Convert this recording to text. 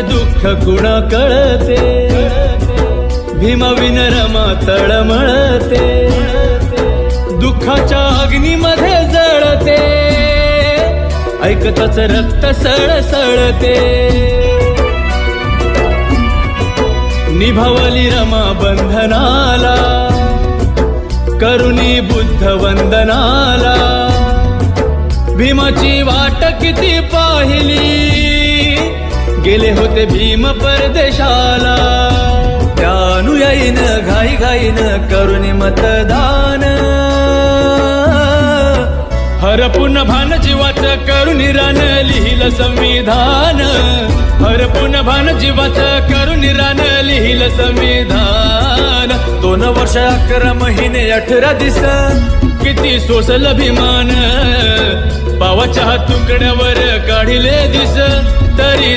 दुःख कुणा कळते, भीमविन रमा तळमळते, दुःखाच्या अग्नीमध्ये जळते, ऐकताच रक्त सळसळते. निभावली रमा बंधनाला, करुणी बुद्ध वंदनाला, भीमाची वाट किती पाहिली, गेले होते भीम परदेशाला. त्या अनुयायीन घाई घाईन करुणी मतदान, हरपून भान जीवाच करुणी रान लिहिलं संविधान, हरपून भान जीवाच करुणी रान लिहिलं संविधान. 2 वर्ष 11 महिने 18 दिस, किती सोसलं भीमान, पावाच्या तुकड्यावर काढिले दिस, तरी